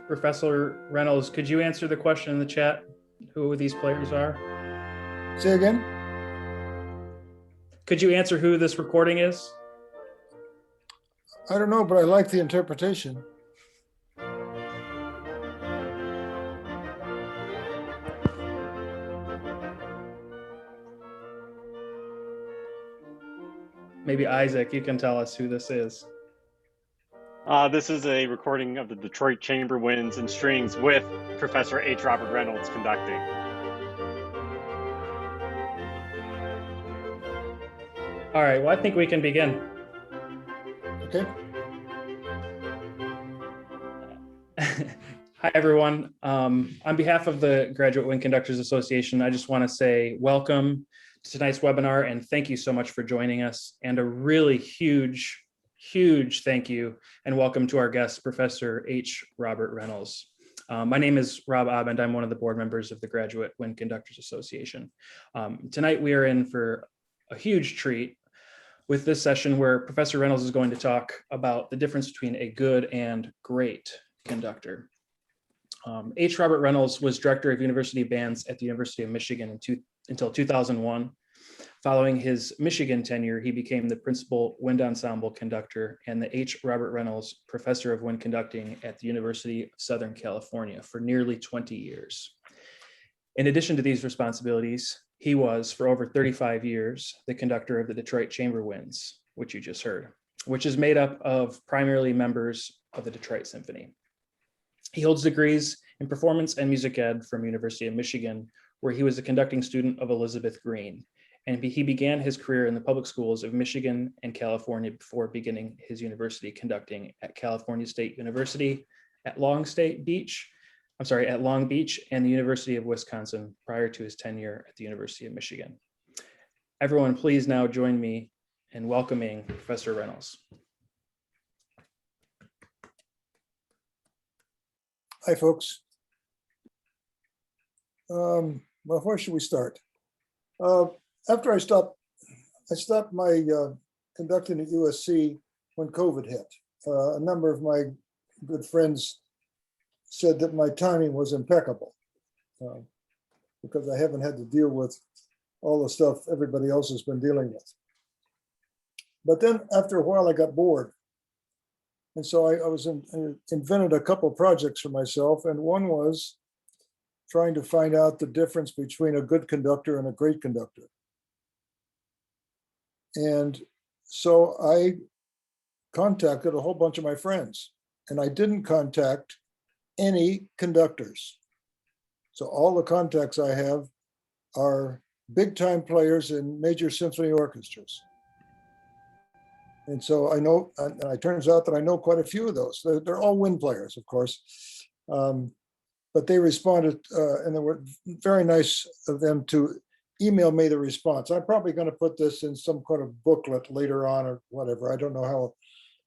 Professor Reynolds, could you answer the question in the chat, who these players are? Say again? Could you answer who this recording is? I don't know, but I like the interpretation. Maybe Isaac, you can tell us who this is. This is a recording of the Detroit Chamber Winds and Strings with Professor H. Robert Reynolds conducting. All right, well, I think we can begin. Okay. Hi, everyone. On behalf of the Graduate Wind Conductors Association, I just want to say welcome to tonight's webinar and thank you so much for joining us, and a really huge thank you and welcome to our guest, Professor H. Robert Reynolds. My name is Rob Abend. I'm one of the board members of the Graduate Wind Conductors Association. Tonight we are in for a huge treat with this session where Professor Reynolds is going to talk about the difference between a good and great conductor. H. Robert Reynolds was director of university bands at the University of Michigan until 2001. Following his Michigan tenure, he became the principal wind ensemble conductor and the H. Robert Reynolds Professor of Wind Conducting at the University of Southern California for nearly 20 years. In addition to these responsibilities, he was, for over 35 years, the conductor of the Detroit Chamber Winds, which you just heard, which is made up of primarily members of the Detroit Symphony. He holds degrees in performance and music ed from University of Michigan, where he was a conducting student of Elizabeth Green. And he began his career in the public schools of Michigan and California before beginning his university conducting at California State University at Long Beach and the University of Wisconsin prior to his tenure at the University of Michigan. Everyone, please now join me in welcoming Professor Reynolds. Hi, folks. Well, where should we start? After I stopped my conducting at USC when COVID hit. A number of my good friends said that my timing was impeccable because I haven't had to deal with all the stuff everybody else has been dealing with. But then after a while, I got bored. And so I invented a couple of projects for myself. And one was trying to find out the difference between a good conductor and a great conductor. And so I contacted a whole bunch of my friends, and I didn't contact any conductors. So all the contacts I have are big time players in major symphony orchestras. And so I know, and it turns out that I know quite a few of those. They're all wind players, of course. But they responded, and they were very nice of them to email me the response. I'm probably going to put this in some kind of booklet later on or whatever. I don't know how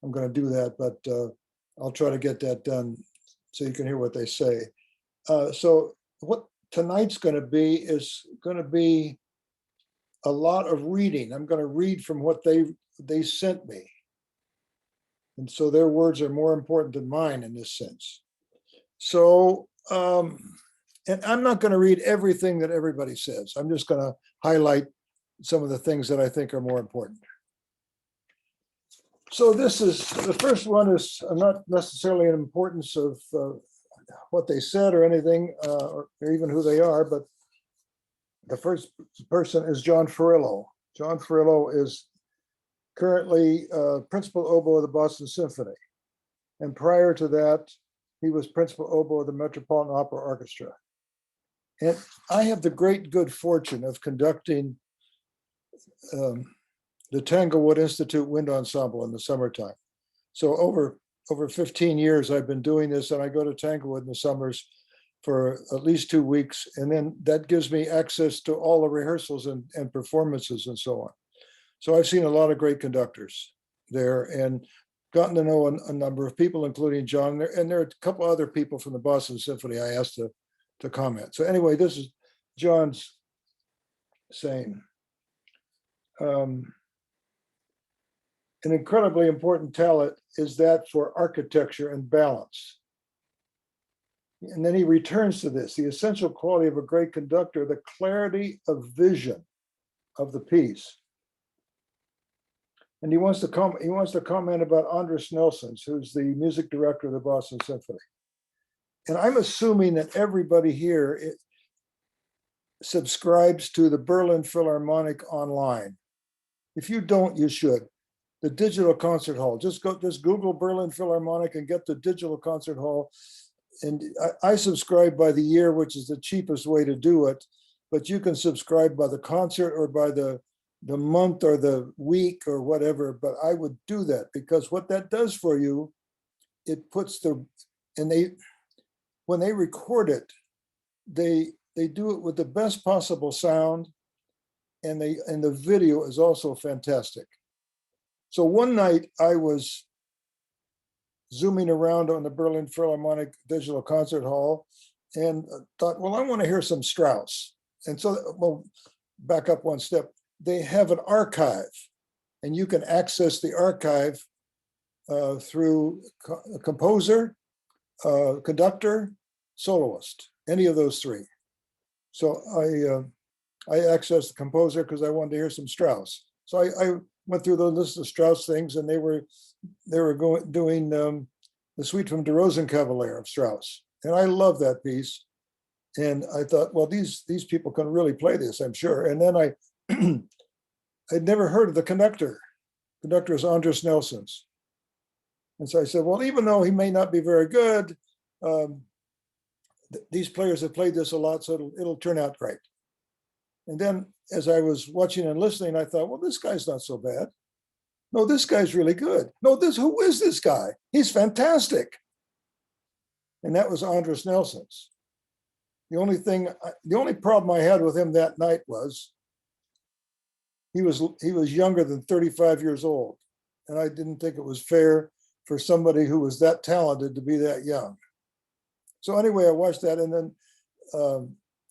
I'm going to do that, but I'll try to get that done so you can hear what they say. So what tonight's going to be is going to be a lot of reading. I'm going to read from what they sent me. And so their words are more important than mine in this sense. So, and I'm not going to read everything that everybody says. I'm just going to highlight some of the things that I think are more important. So this is, the first one is not necessarily an importance of what they said or anything, or even who they are, but the first person is John Ferrillo. John Ferrillo is currently principal oboe of the Boston Symphony. And prior to that, he was principal oboe of the Metropolitan Opera Orchestra. And I have the great good fortune of conducting the Tanglewood Institute Wind Ensemble in the summertime. So over 15 years, I've been doing this, and I go to Tanglewood in the summers for at least 2 weeks. And then that gives me access to all the rehearsals and performances and so on. So I've seen a lot of great conductors there and gotten to know a number of people, including John. And there are a couple other people from the Boston Symphony I asked to comment. So anyway, this is John's saying. An incredibly important talent is that for architecture and balance. And then he returns to this, the essential quality of a great conductor, the clarity of vision of the piece. And he wants to comment about Andras Nelsons, who's the music director of the Boston Symphony. And I'm assuming that everybody here subscribes to the Berlin Philharmonic online. If you don't, you should. The digital concert hall. Just Google Berlin Philharmonic and get the digital concert hall. And I subscribe by the year, which is the cheapest way to do it. But you can subscribe by the concert or by the month or the week or whatever. But I would do that because what that does for you, it puts when they record it, they do it with the best possible sound, and the video is also fantastic. So one night I was zooming around on the Berlin Philharmonic Digital Concert Hall and thought, well, I want to hear some Strauss. And so, well, back up one step. They have an archive, and you can access the archive through a composer, conductor, soloist, any of those three. So I accessed the composer because I wanted to hear some Strauss. So I went through the list of Strauss things, and they were doing the Suite from Der Rosenkavalier of Strauss, and I love that piece. And I thought, well, these people can really play this, I'm sure. And then I'd never heard of the conductor. Conductor is Andras Nelsons. And so I said, well, even though he may not be very good, these players have played this a lot, so it'll turn out great. And then as I was watching and listening, I thought, well, this guy's not so bad. No, this guy's really good. No, who is this guy? He's fantastic. And that was Andras Nelsons. The only problem I had with him that night was he was younger than 35 years old. And I didn't think it was fair for somebody who was that talented to be that young. So anyway, I watched that, and then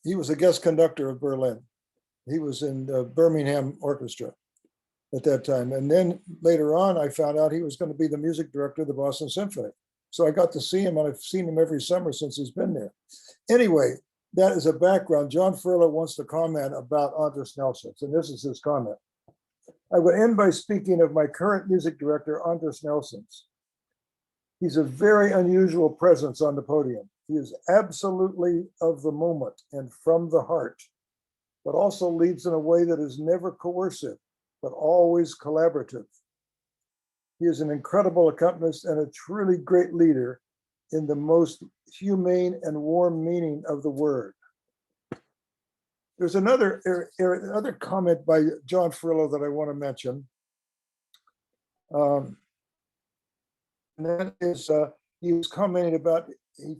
he was a guest conductor of Berlin. He was in the Birmingham Orchestra at that time. And then later on, I found out he was going to be the music director of the Boston Symphony. So I got to see him, and I've seen him every summer since he's been there. Anyway, that is a background. John Furlow wants to comment about Andras Nelsons, and this is his comment. I would end by speaking of my current music director, Andras Nelsons. He's a very unusual presence on the podium. He is absolutely of the moment and from the heart, but also leads in a way that is never coercive, but always collaborative. He is an incredible accompanist and a truly great leader in the most humane and warm meaning of the word. There's another comment by John Furlow that I want to mention. And that is, he was commenting about,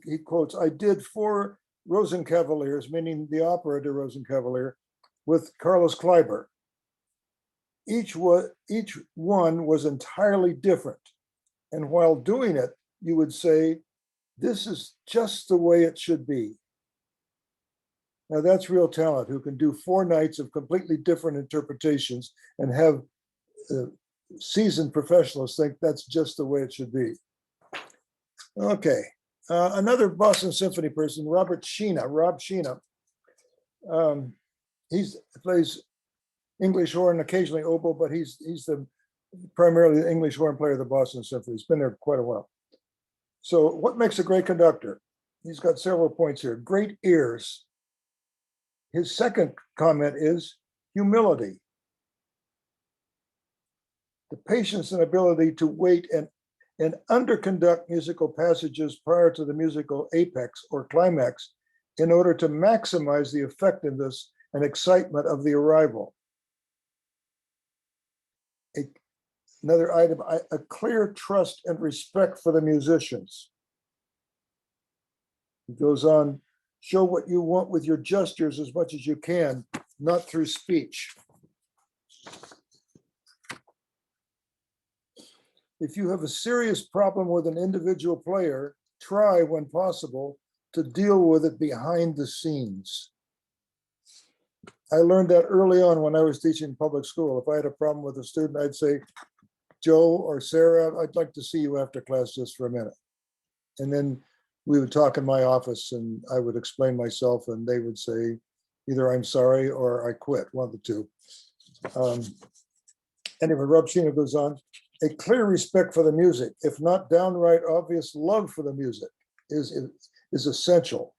he quotes, I did 4 Rosenkavaliers, meaning the opera de Rosenkavalier, with Carlos Kleiber. Each one was entirely different. And while doing it, you would say, this is just the way it should be. Now that's real talent, who can do 4 nights of completely different interpretations and have seasoned professionals think that's just the way it should be. Okay, another Boston Symphony person, Rob Sheena. He plays English horn, occasionally oboe, but he's primarily the English horn player of the Boston Symphony. He's been there quite a while. So what makes a great conductor? He's got several points here. Great ears. His second comment is humility. The patience and ability to wait and underconduct musical passages prior to the musical apex or climax in order to maximize the effectiveness and excitement of the arrival. Another item, a clear trust and respect for the musicians. He goes on, show what you want with your gestures as much as you can, not through speech. If you have a serious problem with an individual player, try, when possible, to deal with it behind the scenes. I learned that early on when I was teaching public school. If I had a problem with a student, I'd say, Joe or Sarah, I'd like to see you after class just for a minute. And then we would talk in my office and I would explain myself and they would say, either I'm sorry or I quit, one of the two. Anyway, Rob Sheena goes on, a clear respect for the music, if not downright obvious love for the music is essential.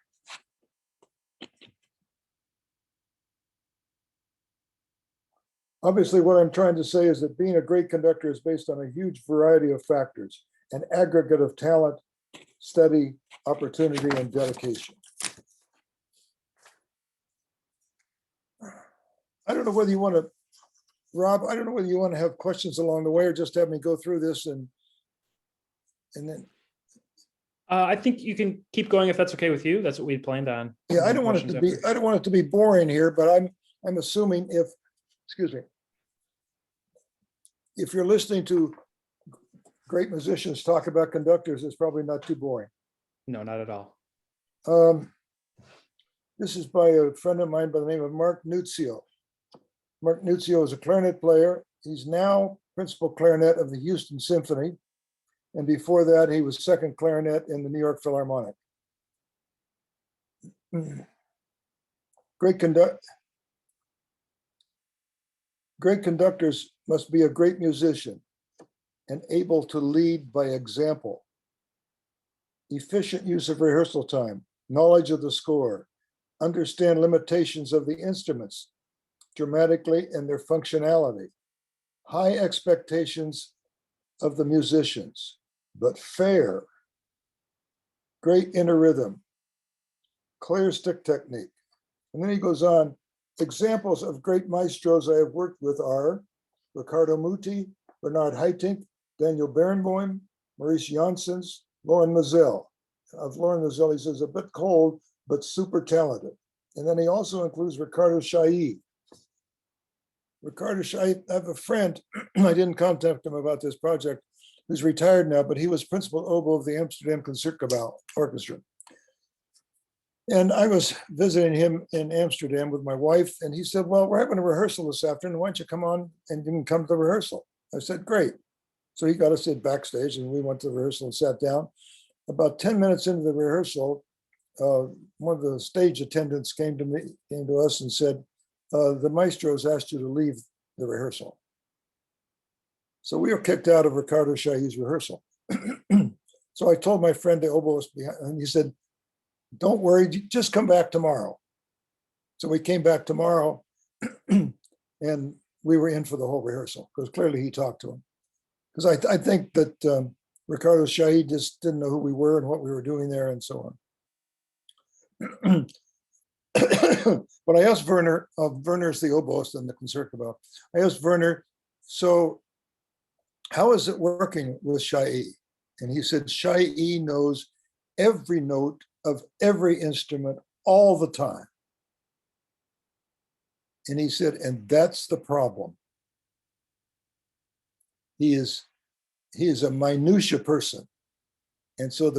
Obviously, what I'm trying to say is that being a great conductor is based on a huge variety of factors, an aggregate of talent, study, opportunity, and dedication. I don't know whether you want to, Rob, I don't know whether you want to have questions along the way or just have me go through this and then. I think you can keep going if that's okay with you. That's what we planned on. Yeah, I don't want it to be boring here, but I'm assuming excuse me, if you're listening to great musicians talk about conductors, it's probably not too boring. No, not at all. This is by a friend of mine by the name of Mark Nuzio. Mark Nuzio is a clarinet player. He's now principal clarinet of the Houston Symphony. And before that, he was second clarinet in the New York Philharmonic. Great conductors must be a great musician and able to lead by example. Efficient use of rehearsal time, knowledge of the score, understand limitations of the instruments dramatically and their functionality, high expectations of the musicians, but fair, great inner rhythm, clear stick technique. And then he goes on, examples of great maestros I have worked with are Riccardo Muti, Bernard Haitink, Daniel Barenboim, Maurice Janssens, Lauren Mazel. Of Lauren Mazel, he says, a bit cold, but super talented. And then he also includes Ricardo Chailly. Ricardo Chailly, I have a friend, I didn't contact him about this project, who's retired now, but he was principal oboe of the Amsterdam Concertgebouw Orchestra. And I was visiting him in Amsterdam with my wife, and he said, well, we're having a rehearsal this afternoon. Why don't you come on and you can come to the rehearsal? I said, great. So he got us in backstage and we went to the rehearsal and sat down. About 10 minutes into the rehearsal, one of the stage attendants came to us and said, the maestro's asked you to leave the rehearsal. So we were kicked out of Ricardo Chailly's rehearsal. So I told my friend, the oboist behind, and he said, don't worry, just come back tomorrow. So we came back tomorrow and we were in for the whole rehearsal because clearly he talked to him. Because I think that Ricardo Chailly just didn't know who we were and what we were doing there and so on. But I asked Werner, Werner's the oboist in the Concertgebouw. I asked Werner, so how is it working with Chailly? And he said, Chailly knows every note of every instrument all the time. And he said, and that's the problem. He is a minutia person. And so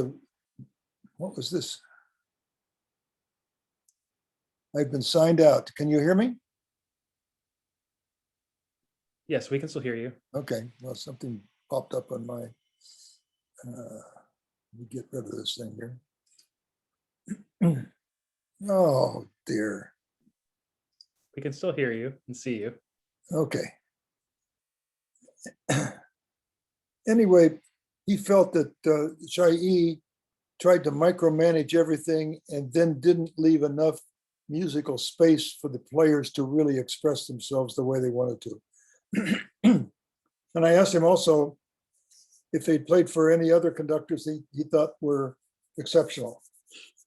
what was this? I've been signed out. Can you hear me? Yes, we can still hear you. Okay, well, something popped up on my, let me get rid of this thing here. Oh, dear. We can still hear you and see you. Okay. Anyway, he felt that Chailly tried to micromanage everything and then didn't leave enough musical space for the players to really express themselves the way they wanted to. And I asked him also if they'd played for any other conductors he thought were exceptional.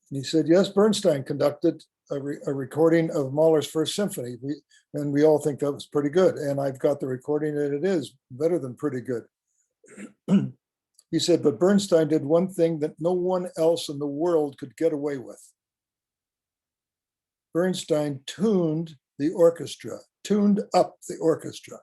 And he said, yes, Bernstein conducted a recording of Mahler's First Symphony. And we all think that was pretty good. And I've got the recording and it is better than pretty good. He said, but Bernstein did one thing that no one else in the world could get away with. Bernstein tuned the orchestra, tuned up the orchestra.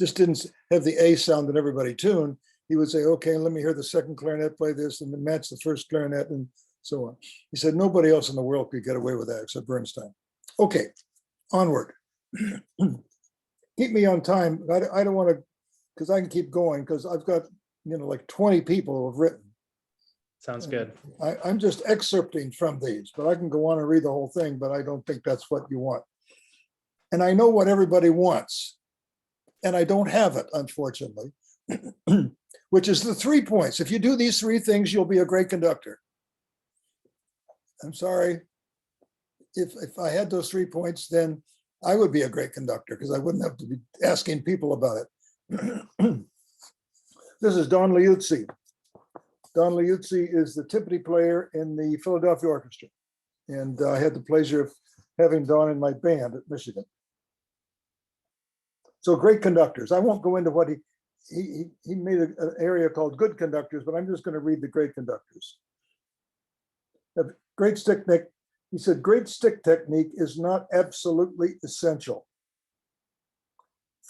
Just didn't have the A sound that everybody tuned. He would say, okay, let me hear the second clarinet play this and then match the first clarinet and so on. He said, nobody else in the world could get away with that except Bernstein. Okay, onward. Keep me on time. I don't want to, because I can keep going because I've got, like 20 people who have written. Sounds good. I'm just excerpting from these, but I can go on and read the whole thing, but I don't think that's what you want. And I know what everybody wants, and I don't have it, unfortunately, which is the 3 points. If you do these 3 things, you'll be a great conductor. I'm sorry. If I had those 3 points, then I would be a great conductor because I wouldn't have to be asking people about it. This is Don Liuzzi. Don Liuzzi is the timpani player in the Philadelphia Orchestra. And I had the pleasure of having Don in my band at Michigan. So great conductors. I won't go into what he made an area called good conductors, but I'm just going to read the great conductors. Great stick technique. He said, great stick technique is not absolutely essential.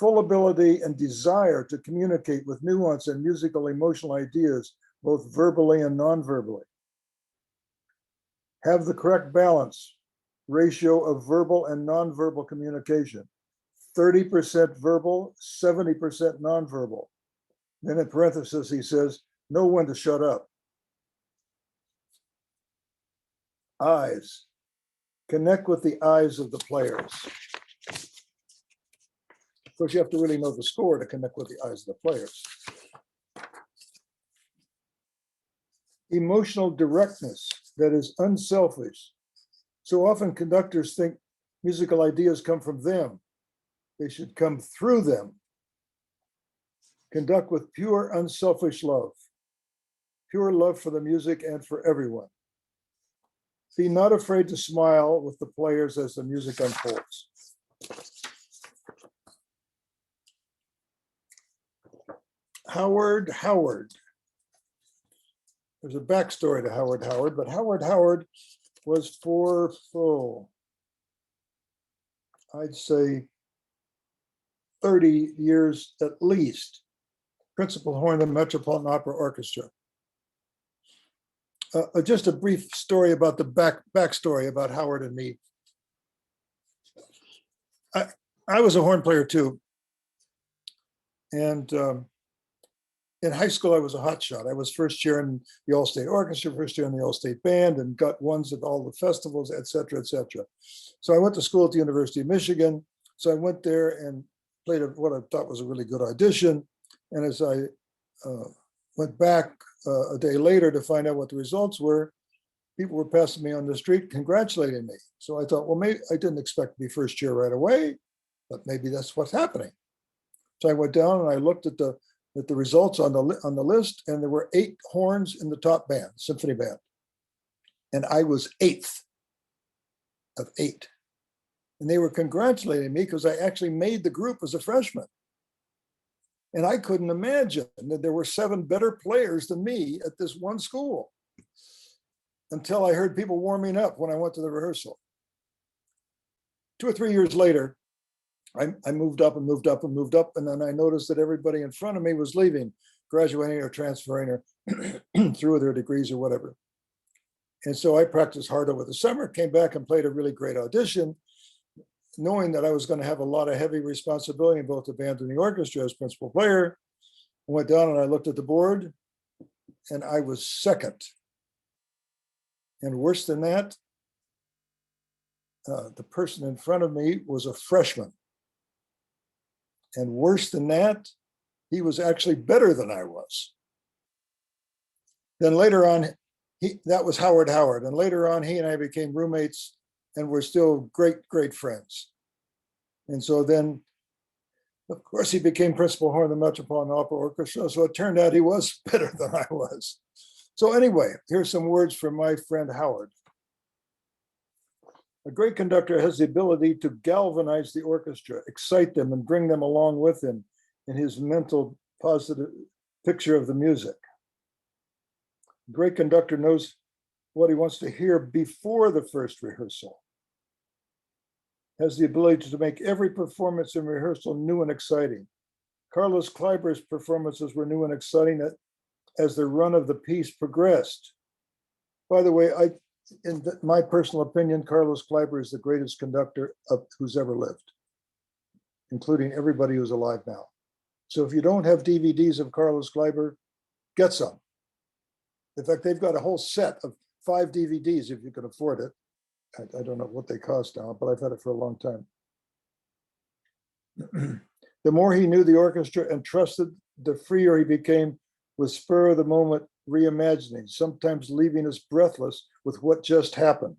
Full ability and desire to communicate with nuance and musical emotional ideas, both verbally and non-verbally. Have the correct balance ratio of verbal and non-verbal communication. 30% verbal, 70% non-verbal. Then in parentheses, he says, know when to shut up. Eyes. Connect with the eyes of the players. Of course, you have to really know the score to connect with the eyes of the players. Emotional directness, that is unselfish. So often conductors think musical ideas come from them. They should come through them. Conduct with pure, unselfish love. Pure love for the music and for everyone. Be not afraid to smile with the players as the music unfolds. Howard. There's a backstory to Howard, but Howard was for, I'd say 30 years at least, principal horn of the Metropolitan Opera Orchestra. Just a brief story about the backstory about Howard and me. I was a horn player too. And in high school, I was a hotshot. I was first year in the All-State Orchestra, first year in the All-State Band, and got ones at all the festivals, et cetera, et cetera. So I went to school at the University of Michigan. So I went there and played what I thought was a really good audition. And as I went back a day later to find out what the results were, people were passing me on the street congratulating me. So I thought, well, maybe I didn't expect to be first year right away, but maybe that's what's happening. So I went down and I looked at the results on the list, and there were 8 horns in the top band, symphony band. And I was 8th of 8. And they were congratulating me because I actually made the group as a freshman. And I couldn't imagine that there were 7 better players than me at this one school until I heard people warming up when I went to the rehearsal. 2 or 3 years later, I moved up and moved up and moved up. And then I noticed that everybody in front of me was leaving, graduating or transferring or through their degrees or whatever. And so I practiced hard over the summer, came back and played a really great audition, knowing that I was going to have a lot of heavy responsibility in both the band and the orchestra as principal player. I went down and I looked at the board and I was 2nd. And worse than that, the person in front of me was a freshman. And worse than that, he was actually better than I was. Then later on, that was Howard. And later on, he and I became roommates and we're still great friends. And so then, of course, he became principal horn of the Metropolitan Opera Orchestra. So it turned out he was better than I was. So anyway, here's some words from my friend Howard. A great conductor has the ability to galvanize the orchestra, excite them, and bring them along with him in his mental positive picture of the music. A great conductor knows what he wants to hear before the first rehearsal. Has the ability to make every performance in rehearsal new and exciting. Carlos Kleiber's performances were new and exciting as the run of the piece progressed. By the way, in my personal opinion, Carlos Kleiber is the greatest conductor who's ever lived, including everybody who's alive now. So if you don't have DVDs of Carlos Kleiber, get some. In fact, they've got a whole set of 5 DVDs if you can afford it. I don't know what they cost now, but I've had it for a long time. The more he knew the orchestra and trusted, the freer he became with spur of the moment reimagining, sometimes leaving us breathless with what just happened.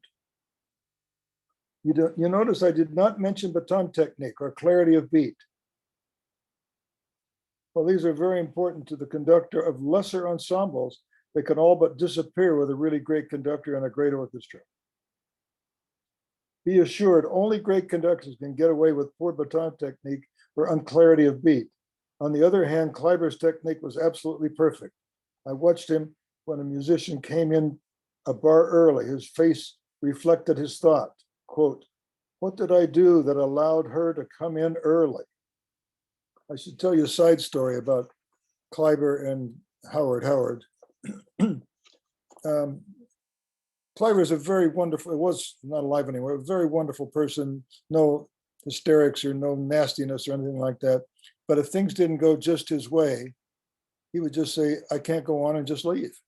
You notice I did not mention baton technique or clarity of beat. Well, these are very important to the conductor of lesser ensembles that can all but disappear with a really great conductor and a great orchestra. Be assured, only great conductors can get away with poor baton technique or unclarity of beat. On the other hand, Kleiber's technique was absolutely perfect. I watched him when a musician came in a bar early. His face reflected his thought, quote, "What did I do that allowed her to come in early?" I should tell you a side story about Kleiber and Howard. Kleiber is a very wonderful, it was not alive anymore, a very wonderful person, no hysterics or no nastiness or anything like that. But if things didn't go just his way, he would just say, "I can't go on," and just leave.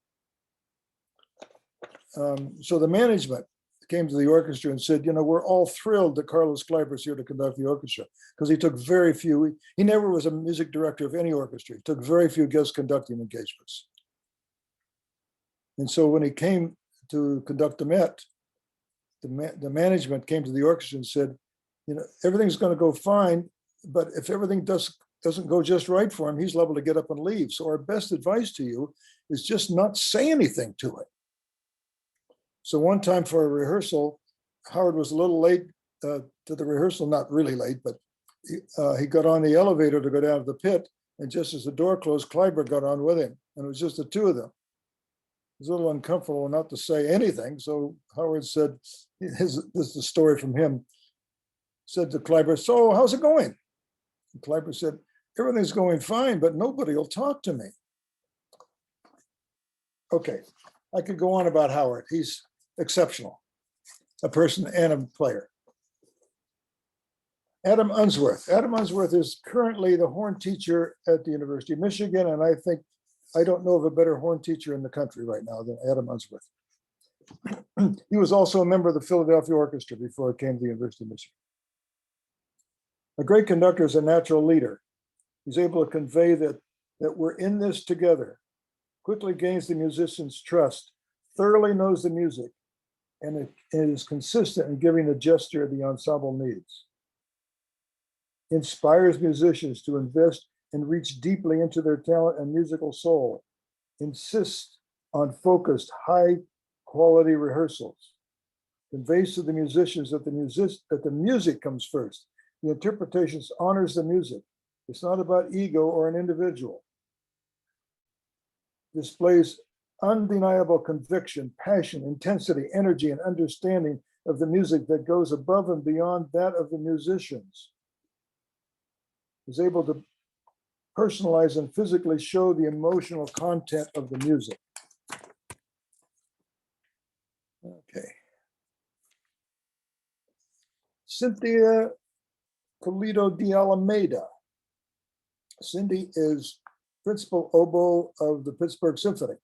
So the management came to the orchestra and said, "We're all thrilled that Carlos Kleiber is here to conduct the orchestra," because he took very few, he never was a music director of any orchestra. He took very few guest conducting engagements. And so when he came to conduct the Met, the management came to the orchestra and said, "Everything's going to go fine, but if everything doesn't go just right for him, he's liable to get up and leave. So our best advice to you is just not say anything to him." So one time for a rehearsal, Howard was a little late to the rehearsal, not really late, but he got on the elevator to go down to the pit. And just as the door closed, Kleiber got on with him. And it was just the two of them. It was a little uncomfortable not to say anything. So Howard said, this is the story from him, said to Kleiber, "So how's it going?" And Kleiber said, "Everything's going fine, but nobody will talk to me." Okay, I could go on about Howard. He's exceptional, a person and a player. Adam Unsworth. Adam Unsworth is currently the horn teacher at the University of Michigan, and I don't know of a better horn teacher in the country right now than Adam Unsworth. He was also a member of the Philadelphia Orchestra before he came to the University of Michigan. A great conductor is a natural leader. He's able to convey that we're in this together, quickly gains the musician's trust, thoroughly knows the music, and it is consistent in giving the gesture the ensemble needs. Inspires musicians to invest and reach deeply into their talent and musical soul. Insists on focused, high-quality rehearsals. Conveys to the musicians that the music comes first. The interpretations honors the music. It's not about ego or an individual. Displays undeniable conviction, passion, intensity, energy, and understanding of the music that goes above and beyond that of the musicians. Is able to personalize and physically show the emotional content of the music. Okay. Cynthia Pulido de Alameda. Cindy is principal oboe of the Pittsburgh Symphony.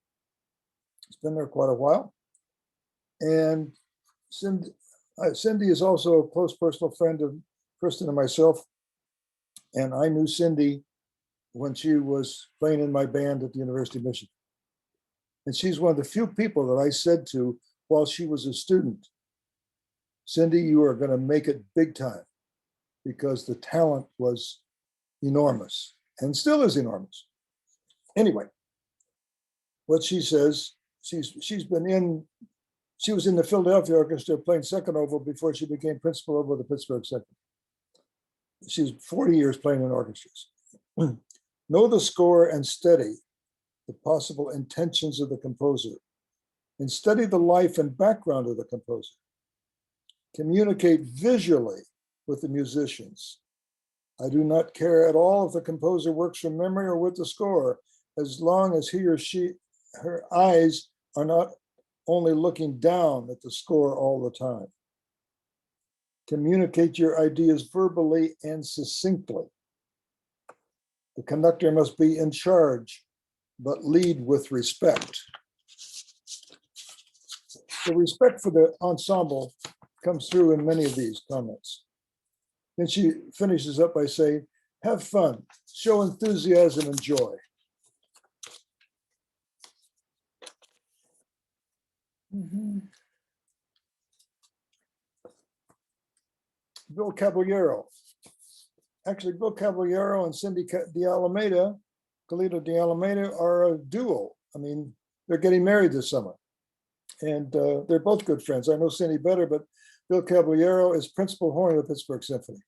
She's been there quite a while. And Cindy is also a close personal friend of Kristen and myself. And I knew Cindy when she was playing in my band at the University of Michigan. And she's one of the few people that I said to while she was a student, "Cindy, you are going to make it big time," because the talent was enormous and still is enormous. Anyway, what she says, she was in the Philadelphia Orchestra playing second oboe before she became principal oboe of the Pittsburgh Symphony. She's 40 years playing in orchestras. Know the score and study the possible intentions of the composer, and study the life and background of the composer. Communicate visually with the musicians. I do not care at all if the composer works from memory or with the score, as long as her eyes are not only looking down at the score all the time. Communicate your ideas verbally and succinctly. The conductor must be in charge, but lead with respect. The respect for the ensemble comes through in many of these comments. Then she finishes up by saying, have fun, show enthusiasm, and joy. Bill Caballero. Actually, Bill Caballero and Cindy D'Alameda, Galito D'Alameda, are a duo. I mean, they're getting married this summer. And they're both good friends. I know Cindy better, but Bill Caballero is principal horn of the Pittsburgh Symphony.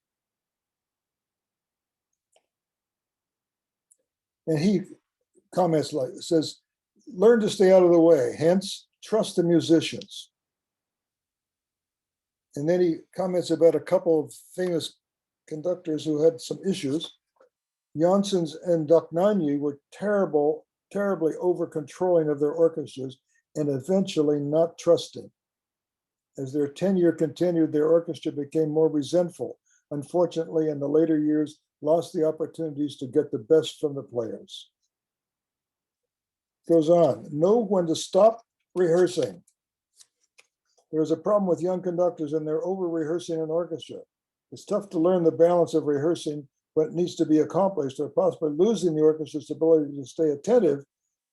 And he comments like, says, learn to stay out of the way, hence trust the musicians. And then he comments about a couple of famous conductors who had some issues. Janssens and Dochnanyi were terribly over-controlling of their orchestras and eventually not trusting. As their tenure continued, their orchestra became more resentful. Unfortunately, in the later years, lost the opportunities to get the best from the players. Goes on, know when to stop rehearsing. There's a problem with young conductors and they're over-rehearsing an orchestra. It's tough to learn the balance of rehearsing what needs to be accomplished, or possibly losing the orchestra's ability to stay attentive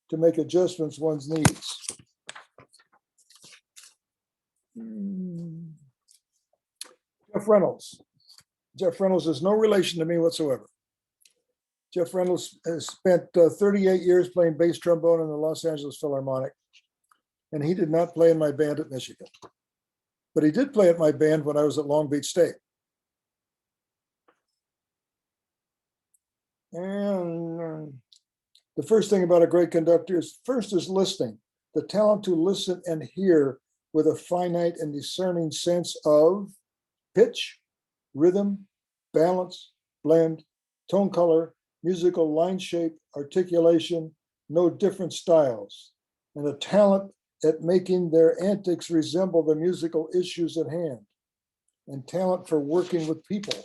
to make adjustments one's needs. Jeff Reynolds. Jeff Reynolds is no relation to me whatsoever. Jeff Reynolds has spent 38 years playing bass trombone in the Los Angeles Philharmonic, and he did not play in my band at Michigan. But he did play at my band when I was at Long Beach State. And the first thing about a great conductor is, first is listening, the talent to listen and hear with a finite and discerning sense of pitch, rhythm, balance, blend, tone color, musical line shape, articulation, no different styles, and a talent at making their antics resemble the musical issues at hand, and talent for working with people.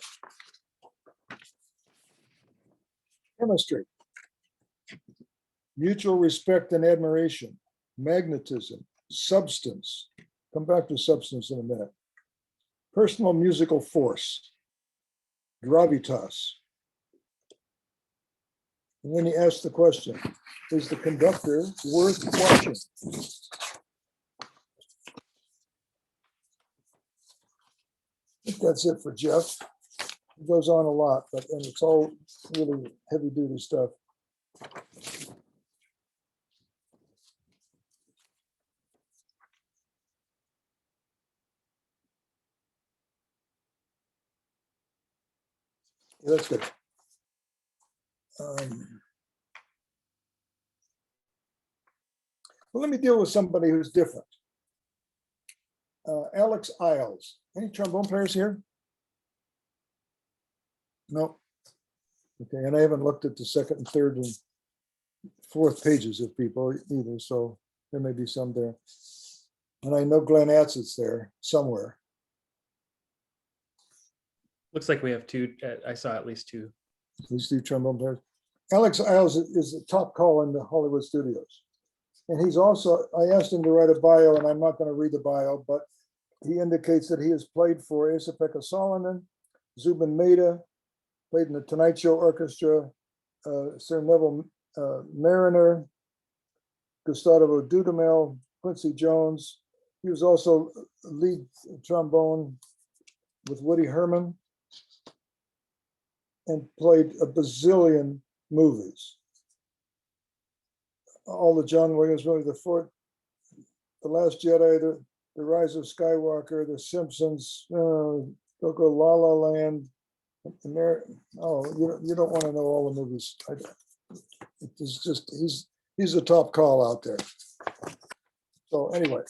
Chemistry, mutual respect and admiration, magnetism, substance. Come back to substance in a minute. Personal musical force, gravitas. And then he asks the question, is the conductor worth watching? I think that's it for Jeff. It goes on a lot, and it's all really heavy duty stuff. Yeah, that's good. Well, let me deal with somebody who's different. Alex Isles. Any trombone players here? No. Okay, and I haven't looked at the second and third and fourth pages of people either, so there may be some there. And I know Glenn Atzett's there somewhere. Looks like we have two. I saw at least two. These two trombone players. Alex Isles is the top call in the Hollywood studios. And he's also, I asked him to write a bio, and I'm not going to read the bio, but he indicates that he has played for Esa-Pekka Salonen, Zubin Mehta, played in the Tonight Show Orchestra, Sir Neville Mariner, Gustavo Dudamel, Quincy Jones. He was also lead trombone with Woody Herman and played a bazillion movies. All the John Williams movies, The Last Jedi, The Rise of Skywalker, The Simpsons, Go La La Land. You don't want to know all the movies. It's just he's a top call out there. So anyway,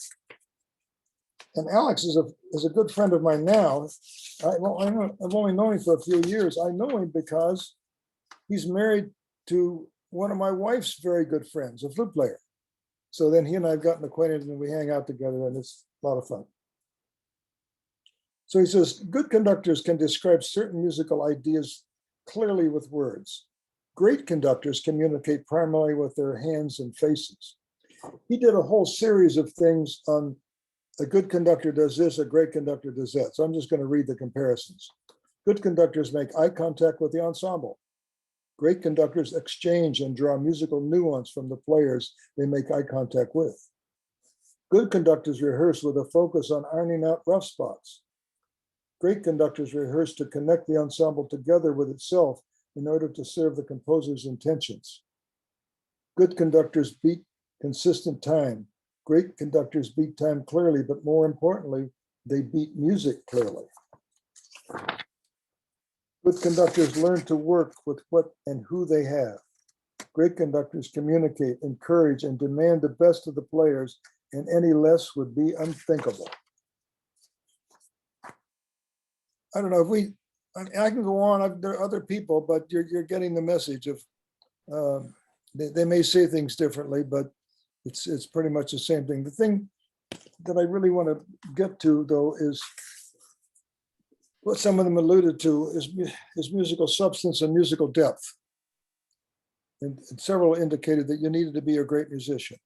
and Alex is a good friend of mine now. I've only known him for a few years. I know him because he's married to one of my wife's very good friends, a flute player. So then he and I have gotten acquainted and we hang out together, and it's a lot of fun. So he says, good conductors can describe certain musical ideas clearly with words. Great conductors communicate primarily with their hands and faces. He did a whole series of things on A good conductor does this, a great conductor does that. So I'm just going to read the comparisons. Good conductors make eye contact with the ensemble. Great conductors exchange and draw musical nuance from the players they make eye contact with. Good conductors rehearse with a focus on ironing out rough spots. Great conductors rehearse to connect the ensemble together with itself in order to serve the composer's intentions. Good conductors beat consistent time. Great conductors beat time clearly, but more importantly, they beat music clearly. Good conductors learn to work with what and who they have. Great conductors communicate, encourage, and demand the best of the players, and any less would be unthinkable. I don't know if I can go on, there are other people, but you're getting the message of, they may say things differently, but it's pretty much the same thing. The thing that I really want to get to, though, is what some of them alluded to is musical substance and musical depth. And several indicated that you needed to be a great musician.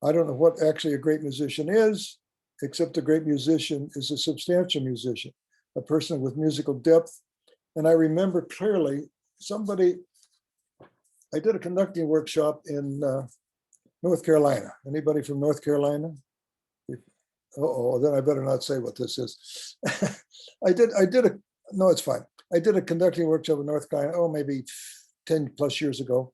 I don't know what actually a great musician is, except a great musician is a substantial musician, a person with musical depth. And I remember clearly I did a conducting workshop in North Carolina. Anybody from North Carolina? Then I better not say what this is. No, it's fine. I did a conducting workshop in North Carolina, maybe 10 plus years ago.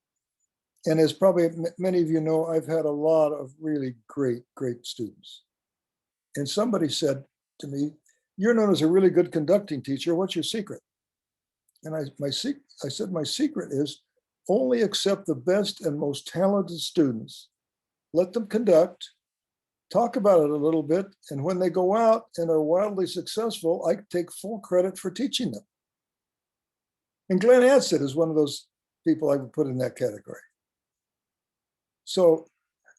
And as probably many of you know, I've had a lot of really great students. And somebody said to me, "You're known as a really good conducting teacher. What's your secret?" And I said, my secret is only accept the best and most talented students, let them conduct, talk about it a little bit, and when they go out and are wildly successful, I take full credit for teaching them. And Glenn Ansett is one of those people I would put in that category. So,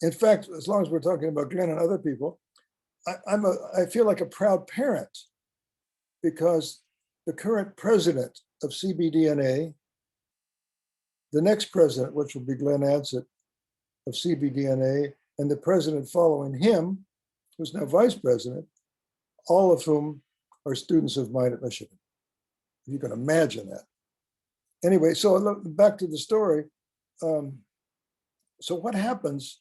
in fact, as long as we're talking about Glenn and other people, I feel like a proud parent because the current president of CBDNA, the next president, which will be Glenn Ansett of CBDNA, and the president following him, who's now vice president, all of whom are students of mine at Michigan. You can imagine that. Anyway, so back to the story. So what happens?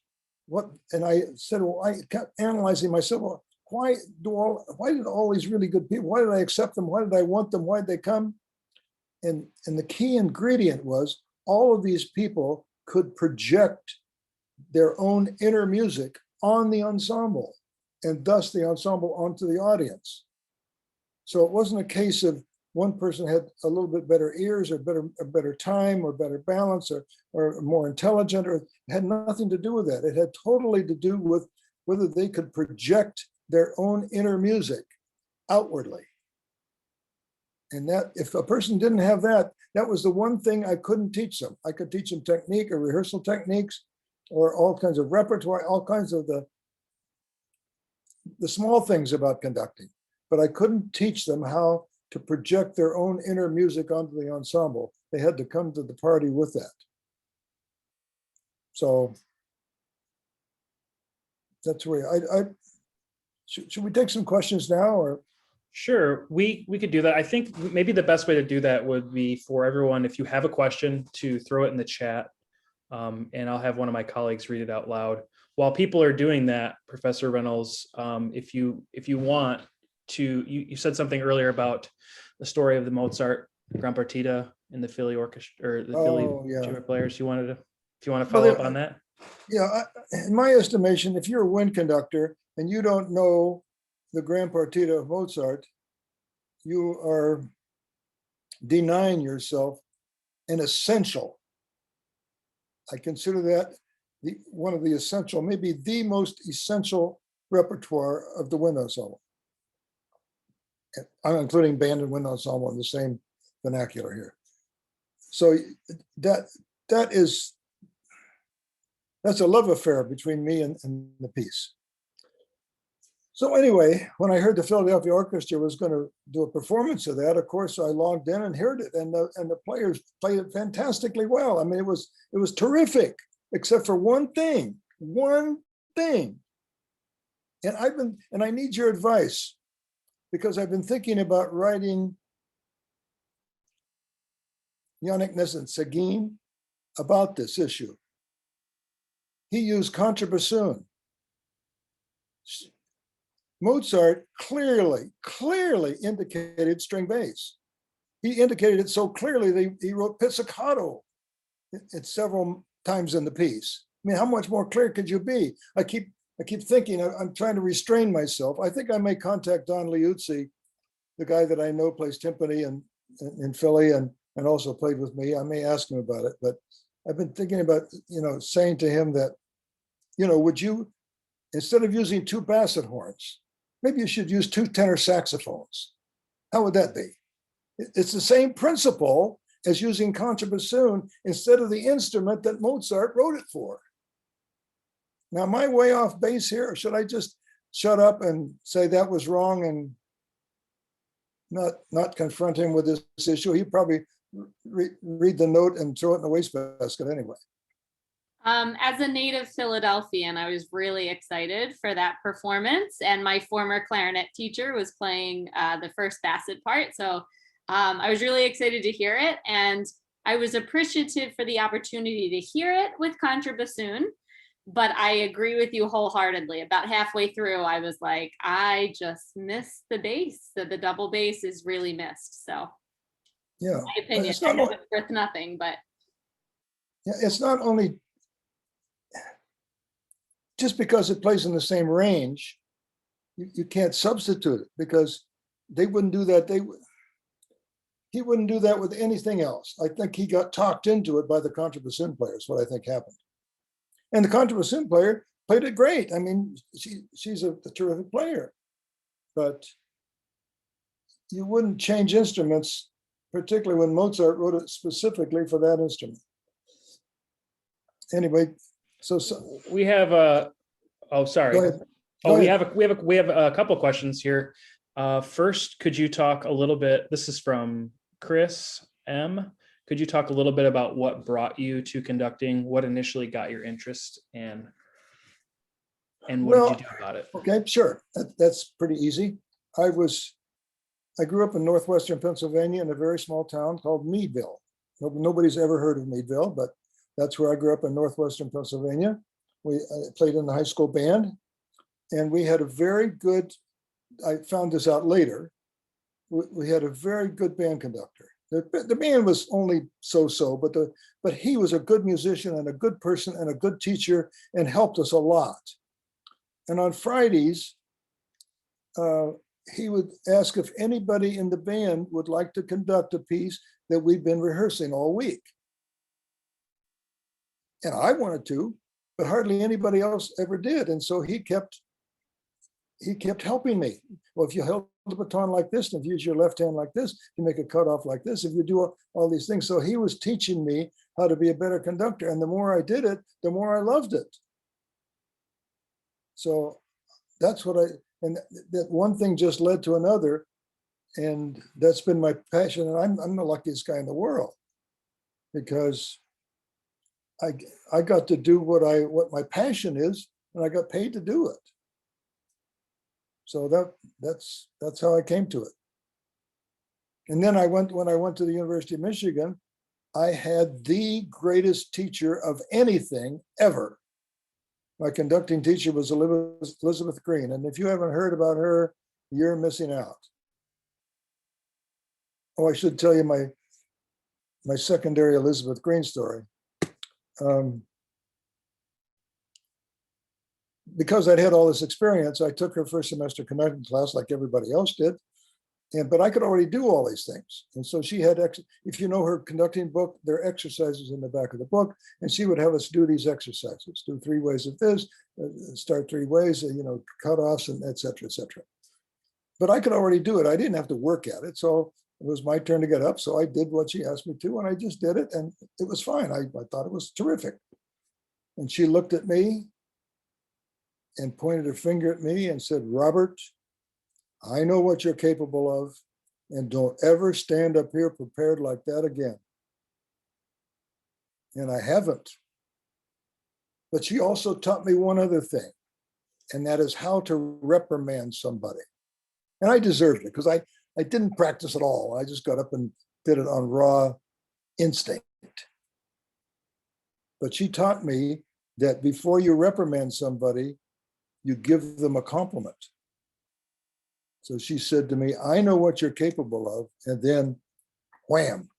And I said, well, I kept analyzing myself. Well, why did all these really good people? Why did I accept them? Why did I want them? Why did they come? And the key ingredient was all of these people could project their own inner music on the ensemble, and thus the ensemble onto the audience. So it wasn't a case of one person had a little bit better ears or better time or better balance or more intelligent, or it had nothing to do with that. It had totally to do with whether they could project their own inner music outwardly. And that if a person didn't have that, that was the one thing I couldn't teach them. I could teach them technique or rehearsal techniques or all kinds of repertoire, all kinds of the small things about conducting, but I couldn't teach them how to project their own inner music onto the ensemble. They had to come to the party with that. So that's where should we take some questions now or? Sure, we could do that. I think maybe the best way to do that would be for everyone, if you have a question, to throw it in the chat, and I'll have one of my colleagues read it out loud. While people are doing that, Professor Reynolds, if you want to, you said something earlier about the story of the Mozart Grand Partita in the Philly Orchestra or the Philly Chamber Players. If you want to follow up on that? Yeah, in my estimation, if you're a wind conductor and you don't know the Grand Partita of Mozart, you are denying yourself an essential. I consider that one of the essential, maybe the most essential repertoire of the wind ensemble. I'm including band and wind ensemble in the same vernacular here. So that's a love affair between me and the piece. So anyway, when I heard the Philadelphia Orchestra was going to do a performance of that, of course, I logged in and heard it, and the players played it fantastically well. I mean, it was terrific, except for one thing. And And I need your advice, because I've been thinking about writing Yannick Nezen-Seguin about this issue. He used contrabassoon. Mozart clearly indicated string bass. He indicated it so clearly that he wrote pizzicato at several times in the piece. I mean, how much more clear could you be? I keep thinking, I'm trying to restrain myself. I think I may contact Don Liuzzi, the guy that I know plays timpani in Philly and also played with me. I may ask him about it, but I've been thinking about, saying to him that, would you, instead of using 2 basset horns, maybe you should use 2 tenor saxophones. How would that be? It's the same principle as using contrabassoon instead of the instrument that Mozart wrote it for. Now, am I way off base here, or should I just shut up and say that was wrong and not confront him with this issue? He'd probably read the note and throw it in the wastebasket anyway. As a native Philadelphian, I was really excited for that performance, and my former clarinet teacher was playing the first basset part. So I was really excited to hear it, and I was appreciative for the opportunity to hear it with contrabassoon. But I agree with you wholeheartedly. About halfway through, I was like, I just missed the bass. The double bass is really missed. So, yeah, my opinion, I know it's worth nothing, but yeah, it's not only just because it plays in the same range, you can't substitute it, because they wouldn't do that. He wouldn't do that with anything else. I think he got talked into it by the contrabassoon player, is what I think happened. And the contrabassoon player played it great. I mean, she's a terrific player, but you wouldn't change instruments, particularly when Mozart wrote it specifically for that instrument. Anyway, so we have sorry. Go ahead. We have a couple questions here. First, could you talk a little bit? This is from Chris M. Could you talk a little bit about what brought you to conducting? What initially got your interest, and what did you do about it? Okay, sure. That's pretty easy. I grew up in northwestern Pennsylvania in a very small town called Meadville. Nobody's ever heard of Meadville, but that's where I grew up in northwestern Pennsylvania. I played in the high school band, and we had a very good, I found this out later, we had a very good band conductor. The band was only so-so, but he was a good musician and a good person and a good teacher and helped us a lot. And on Fridays, he would ask if anybody in the band would like to conduct a piece that we'd been rehearsing all week. And I wanted to, but hardly anybody else ever did. And so he kept helping me. Well, if you held the baton like this, and if you use your left hand like this, you make a cutoff like this, if you do all these things. So he was teaching me how to be a better conductor. And the more I did it, the more I loved it. So that's what and that one thing just led to another. And that's been my passion. And I'm the luckiest guy in the world, because I got to do what my passion is, and I got paid to do it. So that's how I came to it. And then when I went to the University of Michigan, I had the greatest teacher of anything ever. My conducting teacher was Elizabeth Green. And if you haven't heard about her, you're missing out. Oh, I should tell you my secondary Elizabeth Green story. Because I'd had all this experience, I took her first semester conducting class like everybody else did. But I could already do all these things. And so she had, if you know her conducting book, there are exercises in the back of the book, and she would have us do these exercises, do 3 ways of this, start 3 ways, cutoffs, and et cetera, et cetera. But I could already do it. I didn't have to work at it. So it was my turn to get up. So I did what she asked me to, and I just did it, and it was fine. I thought it was terrific. And she looked at me and pointed her finger at me and said, "Robert, I know what you're capable of, and don't ever stand up here prepared like that again." And I haven't. But she also taught me one other thing. and that is how to reprimand somebody. And I deserved it because I didn't practice at all. I just got up and did it on raw instinct. But she taught me that before you reprimand somebody, you give them a compliment. So she said to me, I know what you're capable of, and then wham.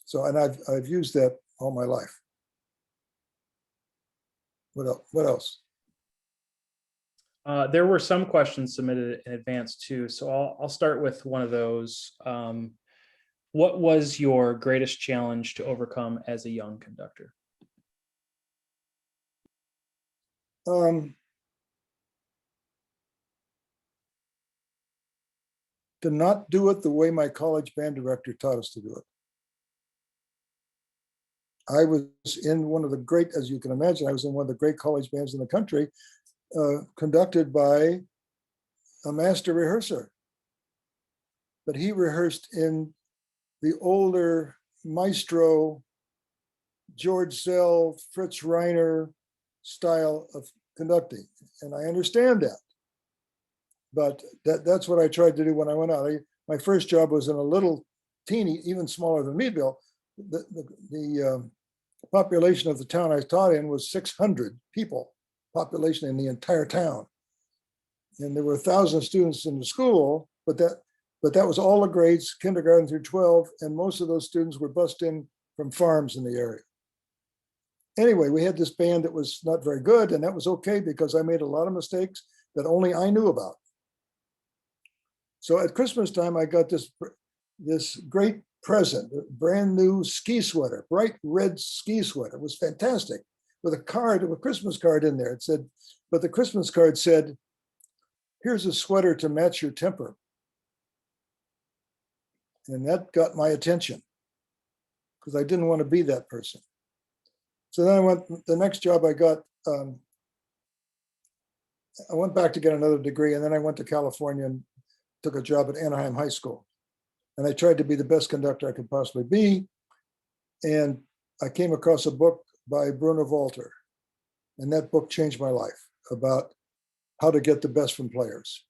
So, and I've used that all my life. What else? There were some questions submitted in advance too, so I'll start with one of those. What was your greatest challenge to overcome as a young conductor? To not do it the way my college band director taught us to do it. I was in one of the great, as you can imagine, I was in one of the great college bands in the country, conducted by a master rehearser. But he rehearsed in the older maestro, George Zell, Fritz Reiner style of conducting. And I understand that. But that's what I tried to do when I went out. My first job was in a little teeny, even smaller than Meadville. The population of the town I taught in was 600 people, population in the entire town. And there were 1,000 students in the school, but that was all the grades, kindergarten through 12, and most of those students were bussed in from farms in the area. Anyway, we had this band that was not very good, and that was okay because I made a lot of mistakes that only I knew about. So at Christmas time, I got this great present, a brand new ski sweater, bright red ski sweater. It was fantastic, with a Christmas card in there. It said, but the Christmas card said, here's a sweater to match your temper. And that got my attention because I didn't want to be that person. So then the next job I got, I went back to get another degree, and then I went to California and took a job at Anaheim High School. And I tried to be the best conductor I could possibly be. And I came across a book by Bruno Walter. And that book changed my life about how to get the best from players.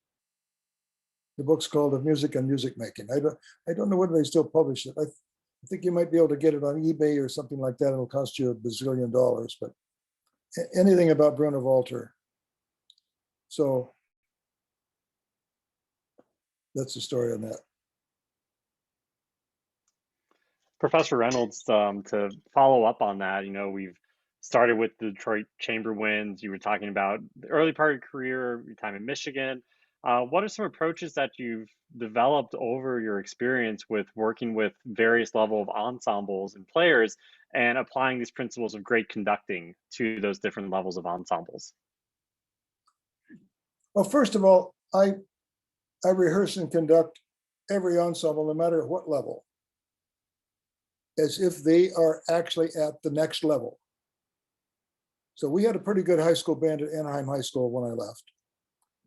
The book's called Of Music and Music Making. I don't know whether they still publish it. I think you might be able to get it on eBay or something like that. It'll cost you $1 bazillion, but anything about Bruno Walter. So that's the story on that. Professor Reynolds, to follow up on that, we've started with the Detroit Chamber Winds. You were talking about the early part of your career, your time in Michigan. What are some approaches that you've developed over your experience with working with various level of ensembles and players and applying these principles of great conducting to those different levels of ensembles? Well, first of all, I rehearse and conduct every ensemble, no matter what level, as if they are actually at the next level. So we had a pretty good high school band at Anaheim High School when I left.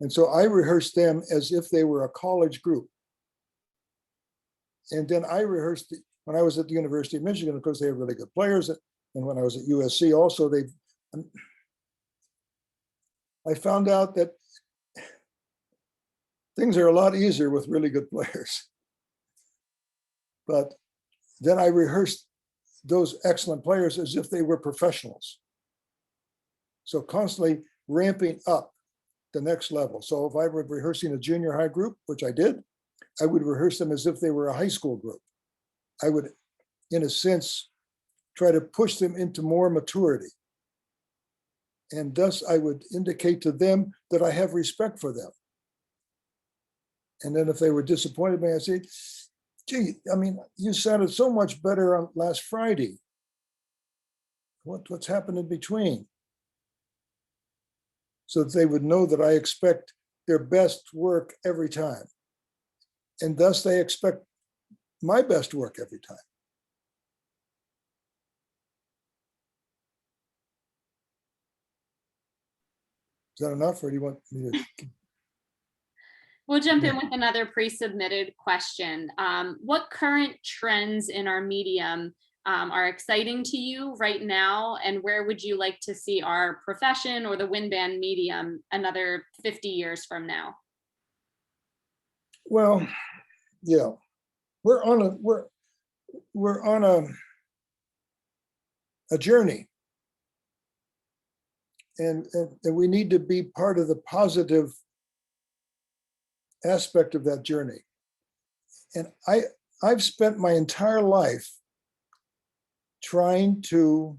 And so I rehearsed them as if they were a college group. And then I rehearsed when I was at the University of Michigan, of course, they had really good players. And when I was at USC also, I found out that things are a lot easier with really good players. But then I rehearsed those excellent players as if they were professionals. So constantly ramping up the next level. So if I were rehearsing a junior high group, which I did, I would rehearse them as if they were a high school group. I would, in a sense, try to push them into more maturity. And thus I would indicate to them that I have respect for them. And then if they were disappointed in me, I'd say, gee, I mean, you sounded so much better on last Friday. What's happened in between? So that they would know that I expect their best work every time. And thus they expect my best work every time. Is that enough, or do you want me to? We'll jump in with another pre-submitted question. What current trends in our medium are exciting to you right now? And where would you like to see our profession or the wind band medium another 50 years from now? Well, yeah, we're on a journey, and we need to be part of the positive aspect of that journey. And I've spent my entire life trying to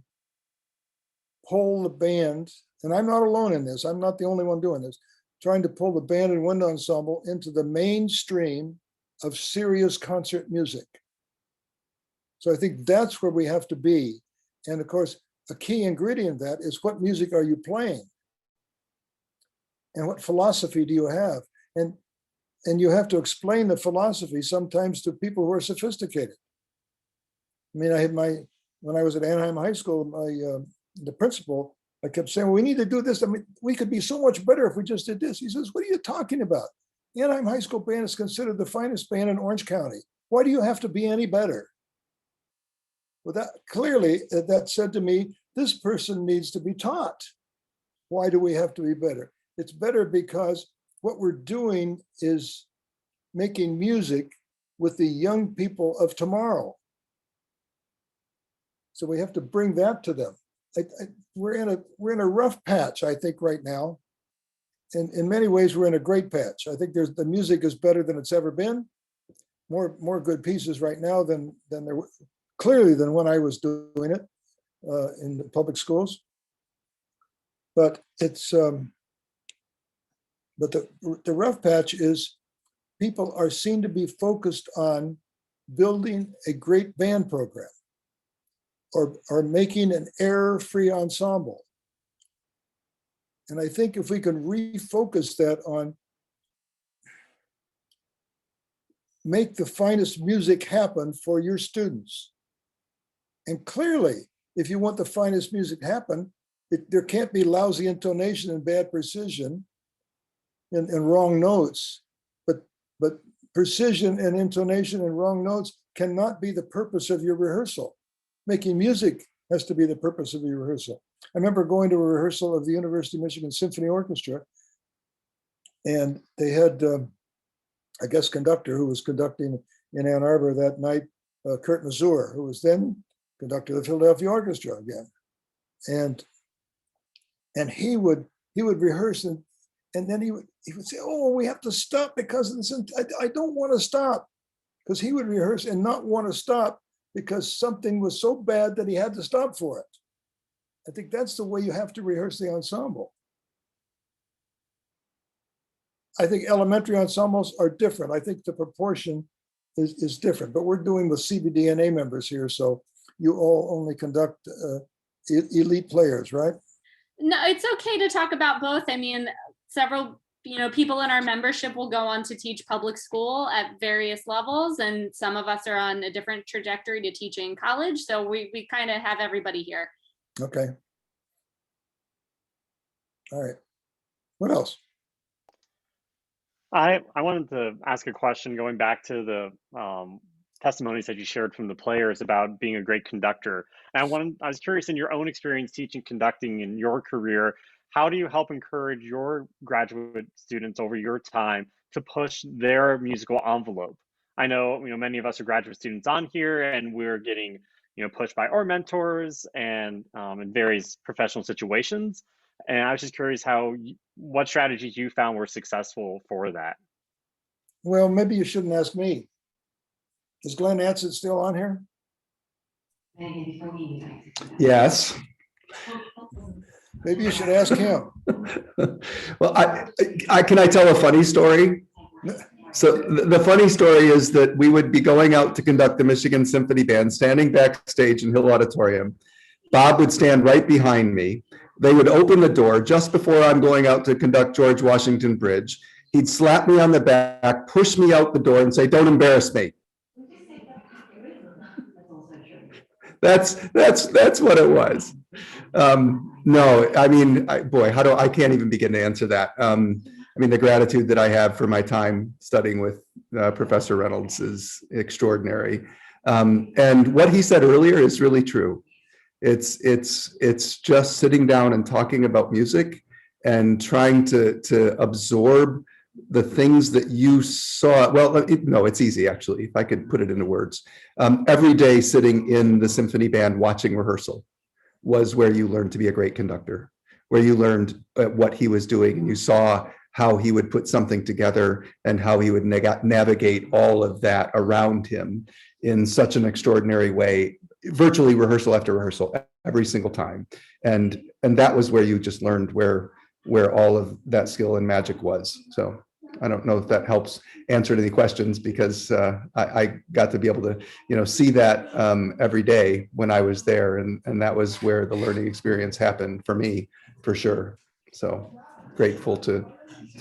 pull the band, and I'm not alone in this, I'm not the only one doing this, trying to pull the band and wind ensemble into the mainstream of serious concert music. So I think that's where we have to be. And of course, a key ingredient of that is, what music are you playing? And what philosophy do you have? And you have to explain the philosophy sometimes to people who are sophisticated. I mean, when I was at Anaheim High School, the principal, I kept saying, well, we need to do this. I mean, we could be so much better if we just did this. He says, what are you talking about? Anaheim High School band is considered the finest band in Orange County. Why do you have to be any better? Well, that clearly, that said to me, this person needs to be taught. Why do we have to be better? It's better because what we're doing is making music with the young people of tomorrow. So we have to bring that to them. We're in a rough patch, I think, right now. And in many ways, we're in a great patch. I think the music is better than it's ever been. More good pieces right now than there were, clearly than when I was doing it in the public schools. But it's but the rough patch is, people are seen to be focused on building a great band program, or making an error-free ensemble. And I think if we can refocus that on make the finest music happen for your students. And clearly, if you want the finest music happen, there can't be lousy intonation and bad precision and wrong notes. But precision and intonation and wrong notes cannot be the purpose of your rehearsal. Making music has to be the purpose of your rehearsal. I remember going to a rehearsal of the University of Michigan Symphony Orchestra, and they had a guest conductor who was conducting in Ann Arbor that night, Kurt Mazur, who was then conductor of the Philadelphia Orchestra again. And he would rehearse, and then he would say, oh, we have to stop because of this. I don't want to stop, because he would rehearse and not want to stop because something was so bad that he had to stop for it. I think that's the way you have to rehearse the ensemble. I think elementary ensembles are different. I think the proportion is different, but we're doing with CBDNA members here, so you all only conduct elite players, right? No, it's okay to talk about both. I mean, several people in our membership will go on to teach public school at various levels, and some of us are on a different trajectory to teaching college. So we kind of have everybody here. Okay. All right. What else? I wanted to ask a question going back to the testimonies that you shared from the players about being a great conductor. And I was curious, in your own experience teaching conducting in your career, how do you help encourage your graduate students over your time to push their musical envelope? I know, many of us are graduate students on here, and we're getting, pushed by our mentors and in various professional situations. And I was just curious what strategies you found were successful for that. Well, maybe you shouldn't ask me. Is Glenn Ansett still on here? Yes. Maybe you should ask him. Well, can I tell a funny story? So the funny story is that we would be going out to conduct the Michigan Symphony Band, standing backstage in Hill Auditorium. Bob would stand right behind me. They would open the door just before I'm going out to conduct George Washington Bridge. He'd slap me on the back, push me out the door, and say, "Don't embarrass me." That's what it was. No, I mean, I can't even begin to answer that. I mean, the gratitude that I have for my time studying with Professor Reynolds is extraordinary. And what he said earlier is really true. It's just sitting down and talking about music and trying to absorb the things that you saw. Well, no, it's easy, actually, if I could put it into words. Every day sitting in the symphony band watching rehearsal was where you learned to be a great conductor, where you learned what he was doing, and you saw how he would put something together and how he would navigate all of that around him in such an extraordinary way, virtually rehearsal after rehearsal, every single time. And that was where you just learned where all of that skill and magic was. So I don't know if that helps answer any questions, because I got to be able to, see that every day when I was there, and that was where the learning experience happened for me, for sure. So grateful to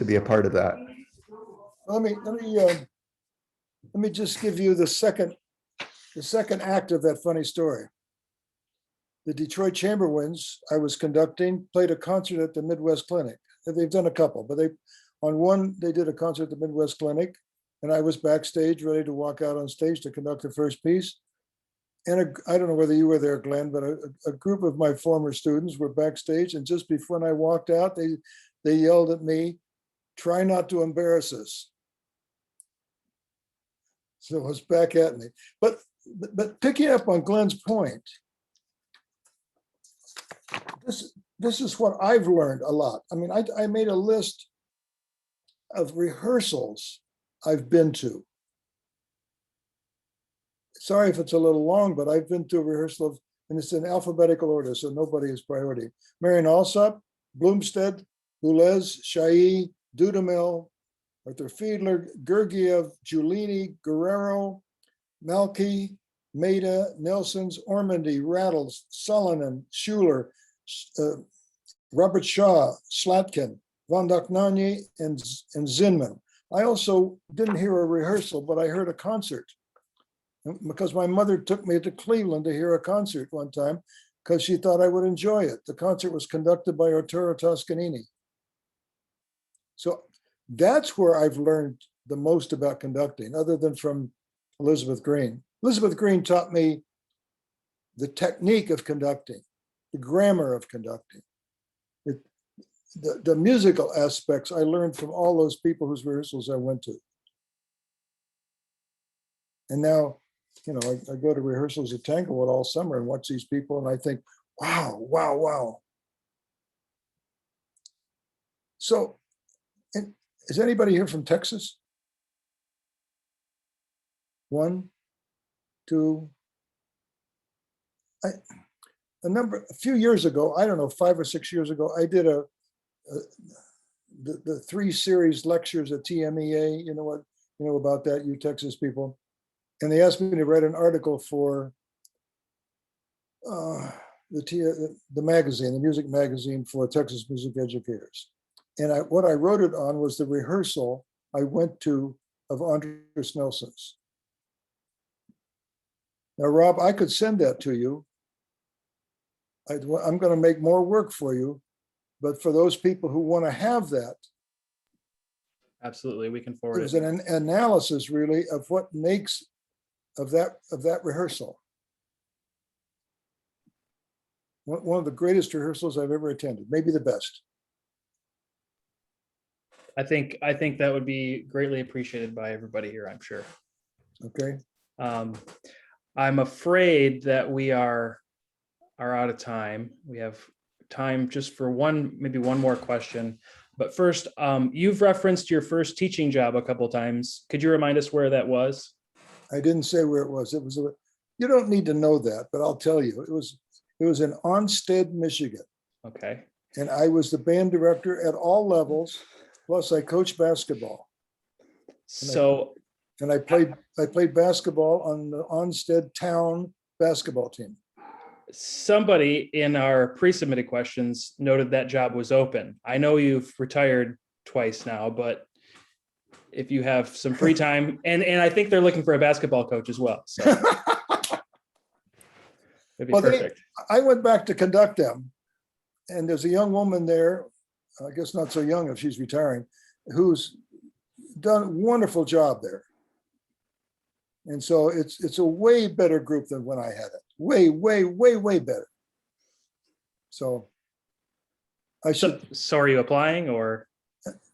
be a part of that. Let me just give you the second act of that funny story. The Detroit Chamber Winds I was conducting played a concert at the Midwest Clinic. They've done a couple, but on one they did a concert at the Midwest Clinic, and I was backstage ready to walk out on stage to conduct the first piece. And I don't know whether you were there, Glenn, but a group of my former students were backstage, and just before I walked out, they yelled at me, "Try not to embarrass us." So it was back at me. But picking up on Glenn's point, this is what I've learned a lot. I mean, I made a list of rehearsals I've been to. Sorry if it's a little long, but I've been to a rehearsal and it's in alphabetical order, so nobody is priority. Marian Alsop, Bloomstead, Boulez, Chailly, Dudamel, Arthur Fiedler, Gergiev, Giulini, Guerrero, Malky, Maida, Nelsons, Ormandy, Rattles, Solonen, Schuler, Robert Shaw, Slatkin, von Dohnanyi, and Zinman. I also didn't hear a rehearsal, but I heard a concert, because my mother took me to Cleveland to hear a concert one time because she thought I would enjoy it. The concert was conducted by Arturo Toscanini. So that's where I've learned the most about conducting, other than from Elizabeth Green. Elizabeth Green taught me the technique of conducting, the grammar of conducting. The musical aspects I learned from all those people whose rehearsals I went to. And now, I go to rehearsals at Tanglewood all summer and watch these people, and I think, wow, wow, wow. So, is anybody here from Texas? 1, 2. A few years ago, I don't know, 5 or 6 years ago, I did the 3 series lectures at TMEA. You know about that, you Texas people. And they asked me to write an article for the magazine, the music magazine for Texas music educators. And what I wrote it on was the rehearsal I went to of Andres Nelson's. Now, Rob, I could send that to you. I'm going to make more work for you, but for those people who want to have that, absolutely, we can forward it was an analysis really of what makes of that rehearsal. One of the greatest rehearsals I've ever attended, maybe the best. I think that would be greatly appreciated by everybody here, I'm sure. Okay. I'm afraid that we are out of time. We have time just for maybe one more question. But first, you've referenced your first teaching job a couple of times. Could you remind us where that was? I didn't say where it was. You don't need to know that, but I'll tell you. It was in Onsted, Michigan. Okay. And I was the band director at all levels, plus I coached basketball. And I played basketball on the Onsted town basketball team. Somebody in our pre-submitted questions noted that job was open. I know you've retired twice now, but if you have some free time, and I think they're looking for a basketball coach as well. So it'd be perfect. I went back to conduct them, and there's a young woman there, I guess not so young if she's retiring, who's done a wonderful job there. And so it's a way better group than when I had it. Way, way, way, way better. So I should, So are you applying or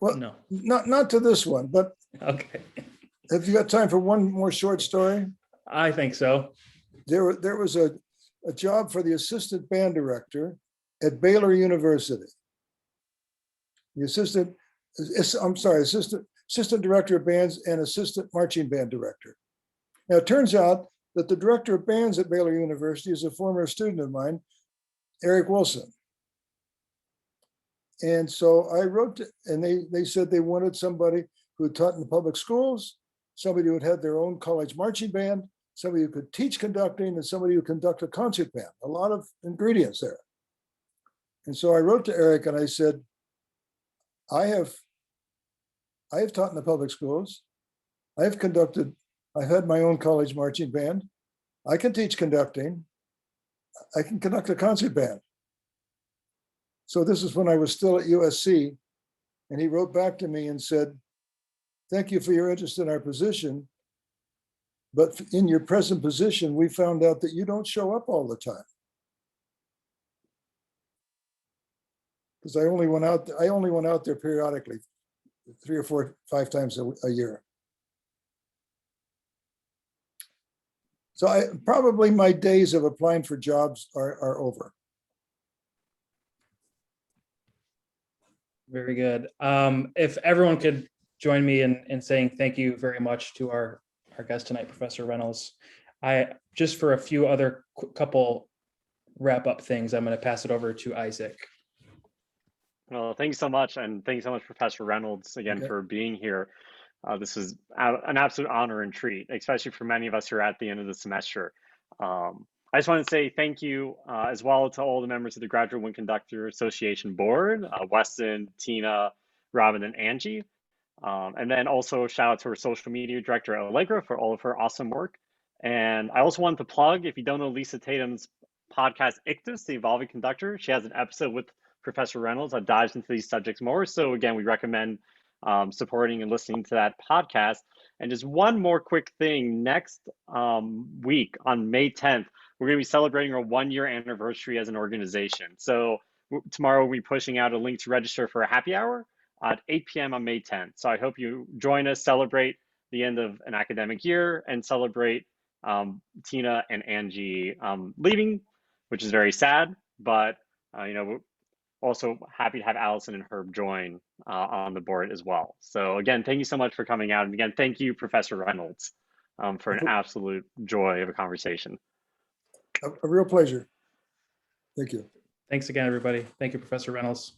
well, no? not to this one, but Okay, have you got time for one more short story? I think so. There was a job for the assistant band director at Baylor University. The assistant director of bands and assistant marching band director. Now, it turns out that the director of bands at Baylor University is a former student of mine, Eric Wilson. And so I wrote, and they said they wanted somebody who had taught in the public schools, somebody who had their own college marching band, somebody who could teach conducting, and somebody who could conduct a concert band. A lot of ingredients there. And so I wrote to Eric and I said, I have taught in the public schools. I've had my own college marching band. I can teach conducting. I can conduct a concert band. So this is when I was still at USC. And he wrote back to me and said, thank you for your interest in our position. But in your present position, we found out that you don't show up all the time. Because I only went out there periodically, 3 or 4, 5 times a year. So probably my days of applying for jobs are over. Very good. If everyone could join me in saying thank you very much to our guest tonight, Professor Reynolds. Just for a few other couple wrap up things, I'm going to pass it over to Isaac. Well, thank you so much. And thank you so much, Professor Reynolds, again, for being here. This is an absolute honor and treat, especially for many of us who are at the end of the semester. I just want to say thank you as well to all the members of the Graduate Wind Conductor Association Board, Weston, Tina, Robin, and Angie. And then also shout out to our social media director, Allegra, for all of her awesome work. And I also want to plug, if you don't know Lisa Tatum's podcast, Ictus, the Evolving Conductor, she has an episode with Professor Reynolds that dives into these subjects more. So again, we recommend supporting and listening to that podcast. And just one more quick thing, next week on May 10th, we're going to be celebrating our 1-year anniversary as an organization. So tomorrow we'll be pushing out a link to register for a happy hour at 8 p.m. on May 10th. So I hope you join us, celebrate the end of an academic year, and celebrate Tina and Angie leaving, which is very sad, but we're also happy to have Allison and Herb join on the board as well. So again, thank you so much for coming out. And again, thank you, Professor Reynolds, for an absolute joy of a conversation. A real pleasure. Thank you. Thanks again, everybody. Thank you, Professor Reynolds.